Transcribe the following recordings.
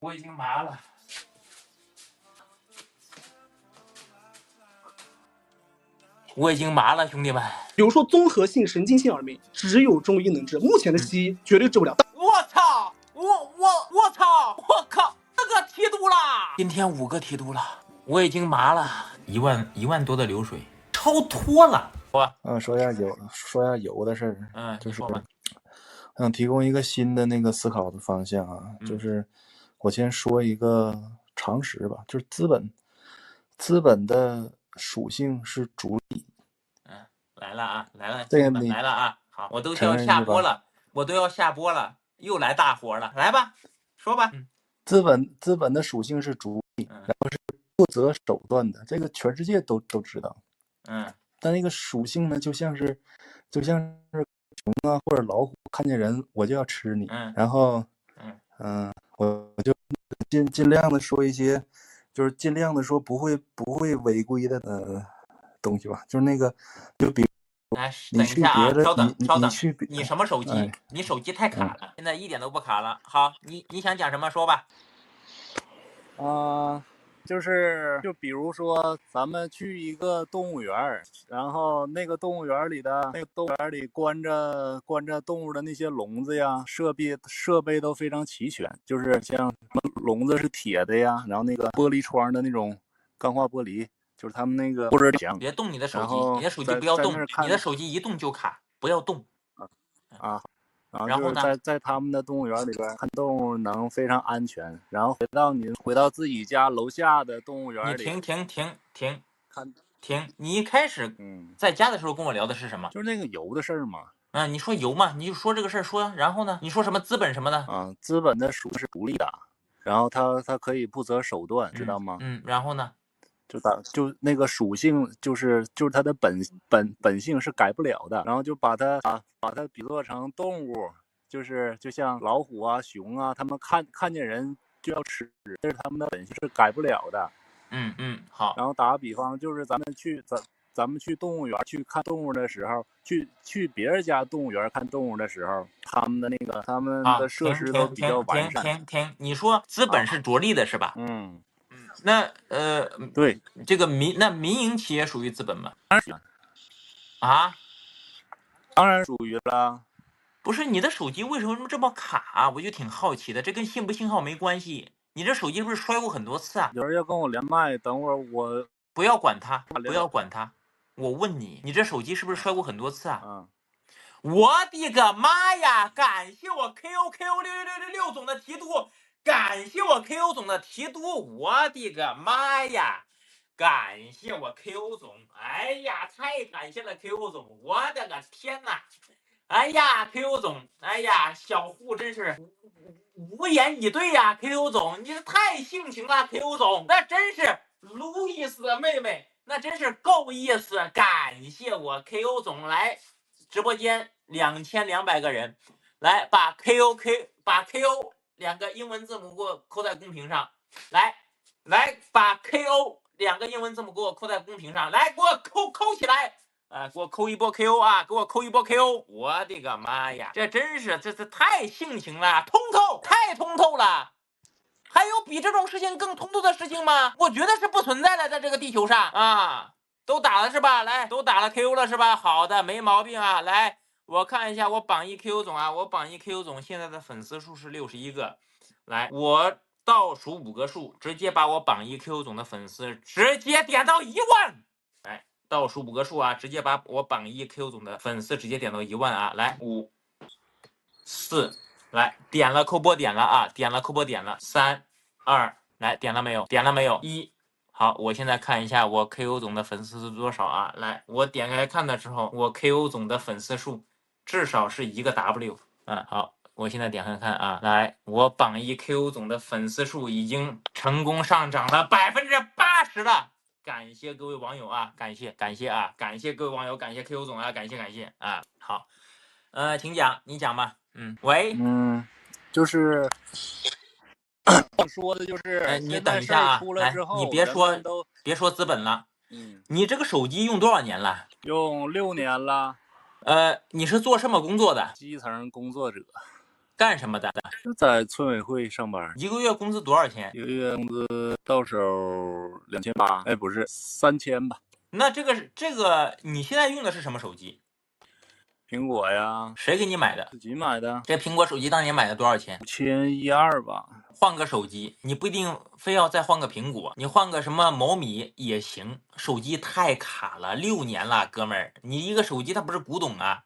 我已经麻了。我已经麻了，兄弟们。比如说综合性神经性耳鸣，只有中医能治，目前的西医绝对治不了。我操！我操！我靠！这个提督啦！今天5个提督了，我已经麻了，1万多的流水，超脱了。说下油的事儿。就是说吧。想提供一个新的那个思考的方向啊，就是我先说一个常识吧，就是资本的属性是逐利。来了啊，来了，这个你来了啊！好，我都要下播了，又来大活了，来吧，说吧。资本的属性是逐利，然后是不择手段的，这个全世界都知道。但那个属性呢，就像是熊啊或者老虎看见人我就要吃你，然后我就尽量的说一些，就是尽量的说不会违规的东西吧，就是那个就比如等一下啊，稍等，你什么手机？你手机太卡了，现在一点都不卡了。好，你想讲什么说吧。就比如说咱们去一个动物园，然后那个动物园里关着动物的那些笼子呀，设备都非常齐全，就是像什么笼子是铁的呀，然后那个玻璃窗的那种钢化玻璃，就是他们那个或者别动你的手机，你的手机不要动，你的手机一动就卡，不要动。然后就是在他们的动物园里边看动物能非常安全，然后回到自己家楼下的动物园里。你停！你一开始在家的时候跟我聊的是什么？就是那个油的事儿嘛。你说油嘛，你就说这个事儿说，然后呢？你说什么资本什么的？资本的属性是独立的，然后它可以不择手段，知道吗？然后呢？就那个属性就是它的本性是改不了的，然后就把它比作成动物，就像老虎啊、熊啊，他们看见人就要吃，这是他们的本性是改不了的。好。然后打个比方，就是咱们去动物园去看动物的时候，去别人家动物园看动物的时候，他们的设施都比较完善。停！你说资本是着力的是吧？那对，这个民营企业属于资本吗？当然属于了。不是，你的手机为什么这么卡？我就挺好奇的，这跟信不信号没关系。你这手机是不是摔过很多次啊？有人要跟我连麦，等会儿我不要管他。我问你，你这手机是不是摔过很多次啊？我的个妈呀！感谢我 KO6666总的提督，感谢我 KO 总的提督，我的个妈呀！感谢我 KO 总，哎呀，太感谢了 KO 总，我的个天哪！哎呀 ，KO 总，哎呀，小户真是无言以对呀 ，KO 总，你这太性情了 ，KO 总，那真是路易斯的妹妹，那真是够意思，感谢我 KO 总来直播间2200个人，来把 KO 2个英文字母给我扣在公屏上，来把 KO 2个英文字母给我扣在公屏上，来给我扣起来。给我扣一波 KO 啊！给我扣一波 KO！我的个妈呀，这真是这太性情了，太通透了！还有比这种事情更通透的事情吗？我觉得是不存在的，在这个地球上啊！都打了是吧？来，都打了 KO 了是吧？好的，没毛病啊！来，我看一下我榜一 KO 总啊，我榜一 KO 总现在的粉丝数是61个。来，我倒数5个数，直接把我榜一 KO 总的粉丝直接点到1万。倒数5个数啊，直接把我榜一 Q 总的粉丝直接点到1万啊！来5、4，来点了扣播点了啊，点了扣播点了3、2，来点了没有？1，好，我现在看一下我 KO 总的粉丝是多少啊？来，我点开看的时候，我 KO 总的粉丝数至少是1个 W。好，我现在点开看啊，来，我榜一 KO 总的粉丝数已经成功上涨了80%了。感谢各位网友啊，感谢啊，感谢各位网友，感谢 Q 总啊，感谢啊，好，请讲，你讲吧，喂，就是说的就是，你等一下啊，来，你别说资本了，你这个手机用多少年了？用6年了。你是做什么工作的？基层工作者。干什么的？就在村委会上班。一个月工资多少钱？一个月工资到手2800，哎，不是3000吧？那这个你现在用的是什么手机？苹果呀。谁给你买的？自己买的。这苹果手机当年买的多少钱5112吧。换个手机，你不一定非要再换个苹果，你换个什么毛米也行。手机太卡了，6年了，哥们儿，你一个手机它不是古董啊，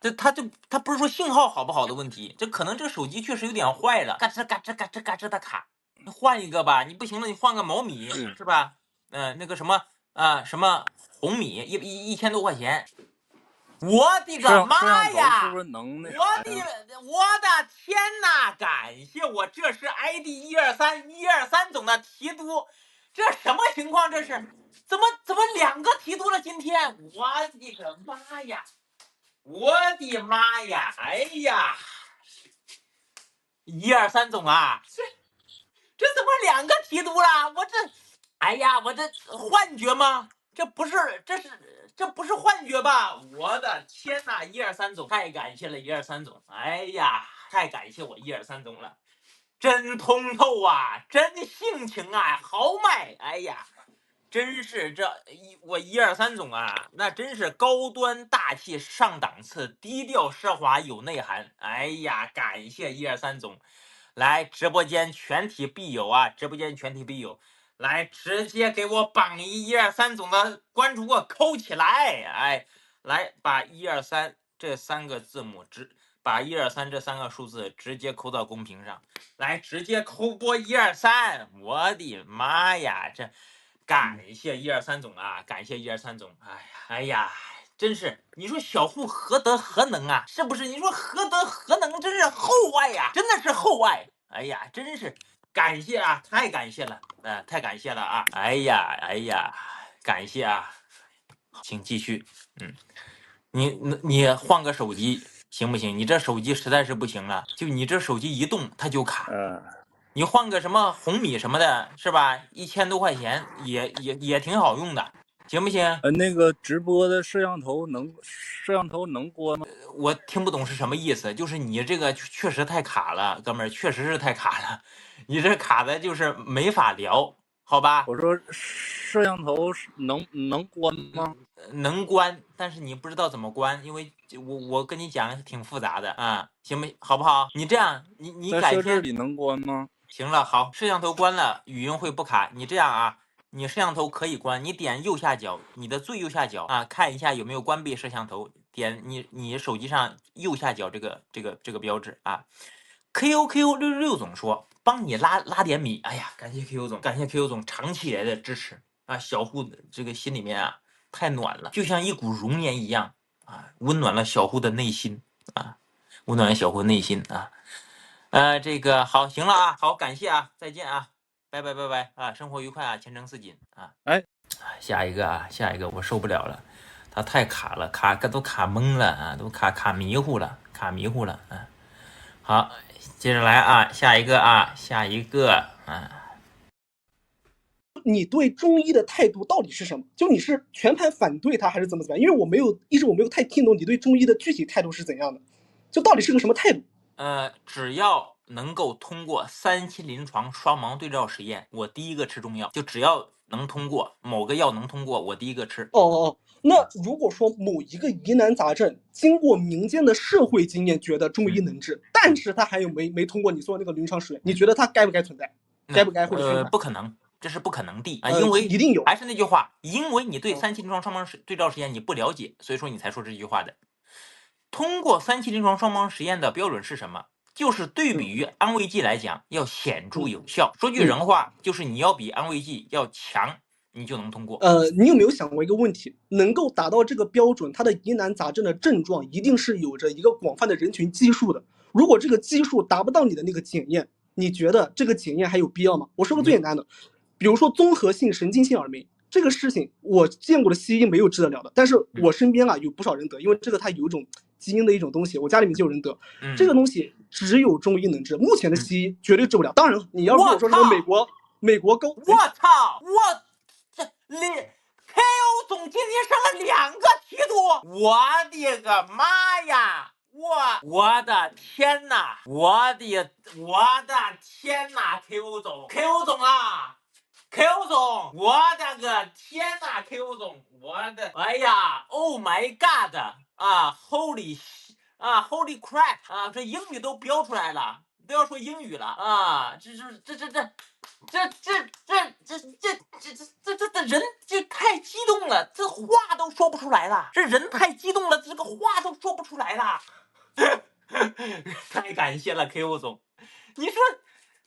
它不是说信号好不好的问题，这可能这个手机确实有点坏了，嘎吱嘎吱嘎吱嘎吱的卡，你换一个吧，你不行了，你换个毛米是吧？那个什么什么红米1000多块钱。我的个妈呀！是不是能那我的天哪！感谢我，这是 ID 123总的提督，这什么情况？这是怎么2个提督了？今天我的个妈呀！我的妈呀！哎呀，123总啊，这怎么2个提督了？哎呀，我这幻觉吗？这不是幻觉吧？我的天哪！123总，太感谢了123总！哎呀，太感谢我123总了，真通透啊，真性情啊，豪迈！哎呀，真是我123总啊，那真是高端大气上档次，低调奢华有内涵。哎呀，感谢123总！来，直播间全体必有啊！直播间全体必有。来，直接给我榜123总的关注给我扣起来！哎，来把123这3个字母把123这3个数字直接扣到公屏上，来直接扣播123！我的妈呀，这感谢123总啊，感谢123总！哎呀，真是你说小户何德何能啊？是不是？你说何德何能？真是厚爱呀，真的是厚爱！哎呀，真是。感谢啊，太感谢了，太感谢了啊！哎呀，感谢啊，请继续。你换个手机行不行？你这手机实在是不行了，就你这手机一动它就卡。你换个什么红米什么的，是吧？1000多块钱也挺好用的，行不行？那个直播的摄像头能关吗？我听不懂是什么意思，就是你这个确实太卡了，哥们儿，确实是太卡了。你这卡的就是没法聊，好吧？我说摄像头能关吗？能关，但是你不知道怎么关，因为我跟你讲挺复杂的啊，行不行？好不好？你这样，你改天在设置里能关吗？行了，好，摄像头关了，语音会不卡。你这样啊，你摄像头可以关，你点右下角，你的最右下角啊，看一下有没有关闭摄像头，点你手机上右下角这个标志啊。QQ666总说帮你拉点米，哎呀，感谢 QQ 总，感谢 QQ 总长期以来的支持啊，小户的这个心里面啊太暖了，就像一股熔岩一样啊，温暖了小户的内心啊，温暖了小户内心啊。这个好，行了啊，好，感谢啊，再见啊，拜拜啊，生活愉快啊，前程似锦啊。下一个我受不了了，它太卡了，都卡懵了啊，都卡迷糊了啊。好，接着来啊，下一个啊。你对中医的态度到底是什么？就你是全盘反对他，还是怎么样？因为我一直没有太听懂你对中医的具体态度是怎样的，就到底是个什么态度？只要能够通过3期临床双盲对照实验，我第一个吃中药，就只要能通过某个药能通过，我第一个吃。那如果说某一个疑难杂症，经过民间的社会经验觉得中医能治，但是他还有没通过你说那个临床实验，你觉得他该不该存在？该不该或者不可能，这是不可能的啊，因为一定有。还是那句话，因为你对3期临床双盲对照实验你不了解，所以说你才说这句话的。通过3期临床双盲实验的标准是什么？就是对比于安慰剂来讲要显著有效。说句人话，就是你要比安慰剂要强，你就能通过。你有没有想过一个问题？能够达到这个标准，它的疑难杂症的症状一定是有着一个广泛的人群基数的。如果这个基数达不到你的那个检验，你觉得这个检验还有必要吗？我说个最简单的，比如说综合性神经性耳鸣这个事情，我见过的西医没有治得了的，但是我身边有不少人得，因为这个它有一种基因的一种东西，我家里面就有人得。这个东西只有中医能治，目前的西医绝对治不了。当然，你要跟我说什么美国高，我操，这KO 总今天上了2个题督，我的个妈呀！我的天哪！我的天哪 ！KO 总啊！KO 总，我的个天哪 ！KO 总，哎呀 ，Oh my God 啊 ，Holy crap 啊！这英语都标出来了，都要说英语了啊！这人就太激动了，这话都说不出来了。这人太激动了，这个话都说不出来了。太感谢了 KO 总，你说，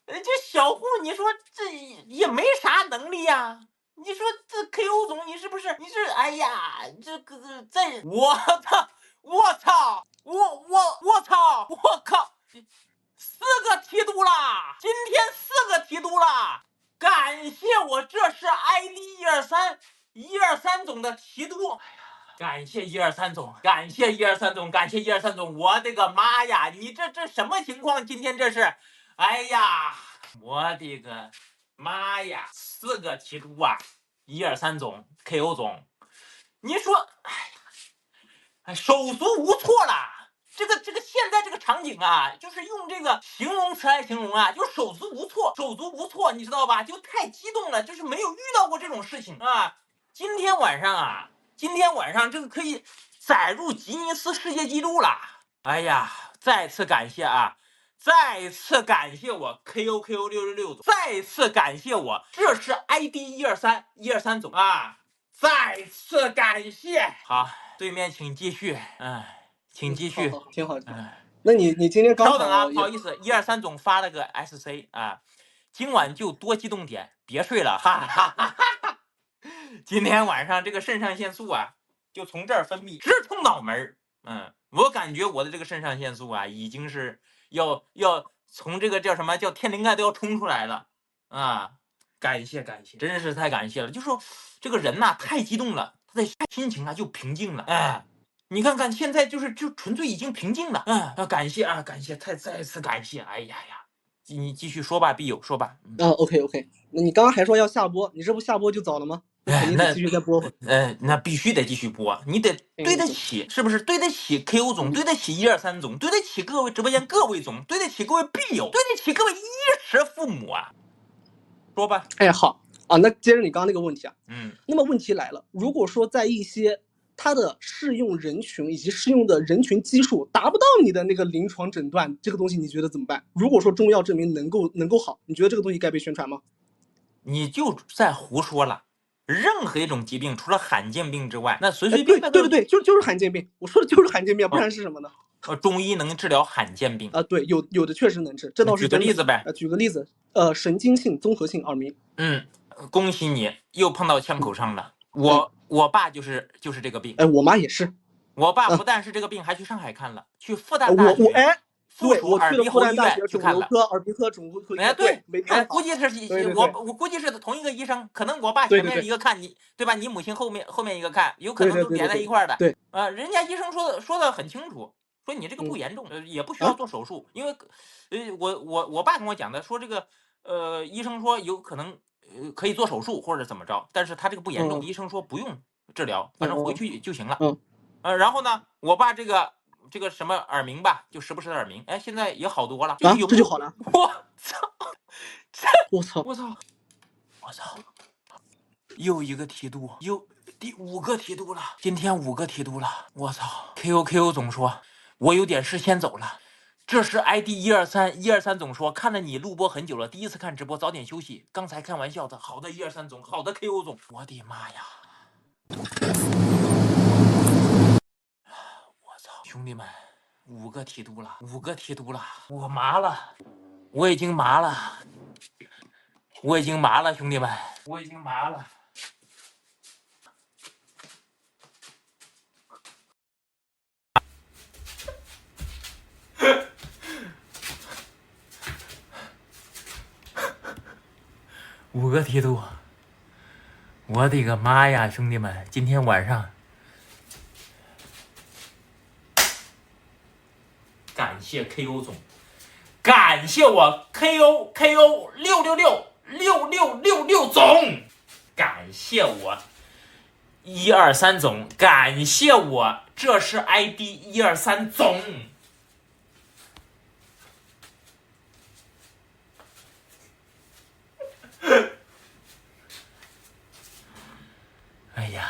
这小户，你说这也没啥能力呀。你说这 KO 总，你是不是？哎呀，这个在，我操！我靠！4个提督啦！今天4个提督啦！感谢我，这是 ID123总的提督。感谢123总，感谢123总，我的个妈呀！你这什么情况？今天这是，哎呀，我的个妈呀！4个提督啊！123总 ，KO 总，你说，哎，手足无措了。这个现在这个场景啊，就是用这个形容词来形容啊，就手足无措，你知道吧？就太激动了，就是没有遇到过这种事情啊。今天晚上这个可以载入吉尼斯世界纪录了。哎呀，再次感谢我 KO666 总，再次感谢我，这是 ID123总啊，再次感谢。好，对面请继续，请继续，好挺好。那你今天刚好稍等啊，不好意思，123总发了个 SC 啊，今晚就多激动点，别睡了，哈哈哈哈。今天晚上这个肾上腺素啊，就从这儿分泌，直冲脑门。我感觉我的这个肾上腺素啊，已经是要从这个叫什么叫天灵盖都要冲出来了啊！感谢，真是太感谢了。就说这个人呐，太激动了，他的心情啊就平静了。你看看现在就纯粹已经平静了。感谢，再次感谢。哎呀，你继续说吧，必友说吧。OK， 那你刚刚还说要下播，你这不下播就早了吗？那肯定得继续再播会。那必须得继续播，你得对得起，是不是？对得起 KO 总，对得起123总，对得起各位直播间各位总，对得起各位必友，对得起各位衣食父母啊！说吧。好啊，那接着你刚刚那个问题啊，那么问题来了，如果说在一些它的适用人群以及适用的人群基数达不到你的那个临床诊断，这个东西你觉得怎么办？如果说中药证明能够好，你觉得这个东西该被宣传吗？你就在胡说了。任何一种疾病，除了罕见病之外，那随便对，就是罕见病。我说的就是罕见病，不然是什么呢？中医能治疗罕见病啊？对，有的确实能治，这倒是。举个例子呗。举个例子，神经性综合性耳鸣。恭喜你又碰到枪口上了。我爸就是这个病。我妈也是。我爸不但是这个病，还去上海看了，去复旦大学。对，我去了复旦大学肿瘤科、耳鼻科、肿瘤科。对，估计是我估计是同一个医生，可能我爸前面一个看你，对吧？你母亲后面一个看，有可能都连在一块儿的。对，人家医生说的很清楚，说你这个不严重，也不需要做手术，因为我爸跟我讲的，说这个医生说有可能可以做手术或者怎么着，但是他这个不严重，医生说不用治疗，反正回去就行了。然后呢，我爸这个什么耳鸣吧，就时不时的耳鸣，现在也好多了，这就好了。我操！又一个提督，又第5个提督了，今天5个提督了，我操 ！KO 总说，我有点事先走了。这是 ID123总说，看了你录播很久了，第一次看直播，早点休息。刚才开玩笑的，好的123总，好的 KO 总，我的妈呀！兄弟们，5个提督了，我麻了，我已经麻了，兄弟们，我已经麻了。5个提督，我的个妈呀，兄弟们，今天晚上。感谢 KO 总，感谢我 KO666总，感谢我123总，感谢我这是 ID123总，哎呀，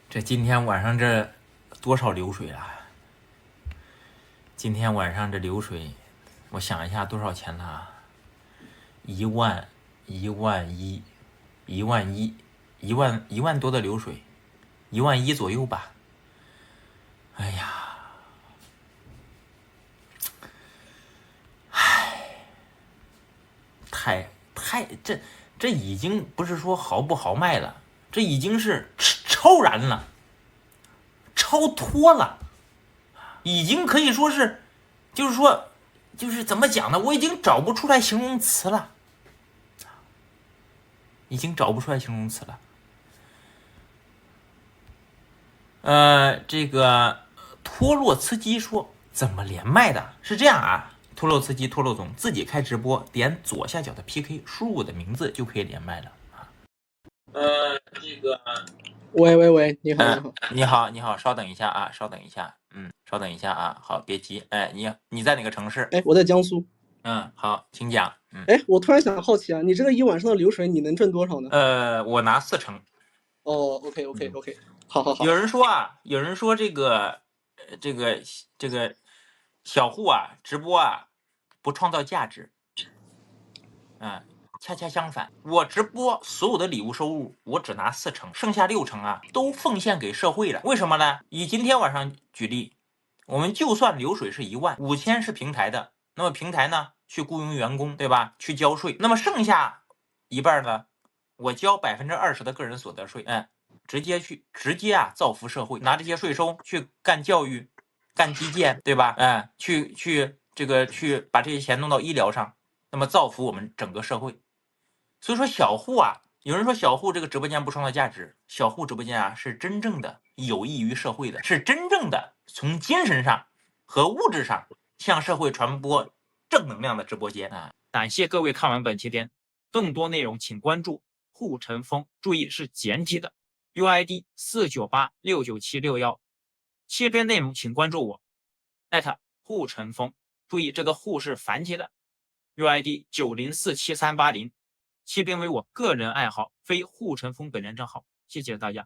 这今天晚上这多少流水啊？今天晚上这流水，我想一下多少钱了？1万多的流水，1万1左右吧。哎呀，这已经不是说豪不豪迈了，这已经是超然了，超脱了，已经可以说是，就是怎么讲呢？我已经找不出来形容词了，已经找不出来形容词了。这个托洛茨基说怎么连麦的？是这样啊，托洛总自己开直播，点左下角的 PK， 输入我的名字就可以连麦了啊。这个，喂，你好，你好，稍等一下啊，稍等一下啊，好，别急，哎，你在哪个城市？哎，我在江苏。好，请讲。哎，我突然好奇啊，你这个一晚上的流水你能挣多少呢？我拿4成。哦 ，OK，好。有人说这个小户啊，直播啊，不创造价值。恰恰相反，我直播所有的礼物收入，我只拿4成，剩下6成啊，都奉献给社会了。为什么呢？以今天晚上举例，我们就算流水是1万，5000是平台的，那么平台呢去雇佣员工，对吧？去交税，那么剩下一半呢，我交20%的个人所得税，直接造福社会，拿这些税收去干教育、干基建，对吧？去把这些钱弄到医疗上，那么造福我们整个社会。所以说小户啊，有人说小户这个直播间不创造价值，小户直播间啊是真正的有益于社会的，是真正的从精神上和物质上向社会传播正能量的直播间啊。感谢各位看完本期片，更多内容请关注护城风，注意是简体的 ，UID 498697661。切片内容请关注我护城风，注意这个护是繁体的 ，UID 90473880。切片为我个人爱好，非护城风本人账号。谢谢大家。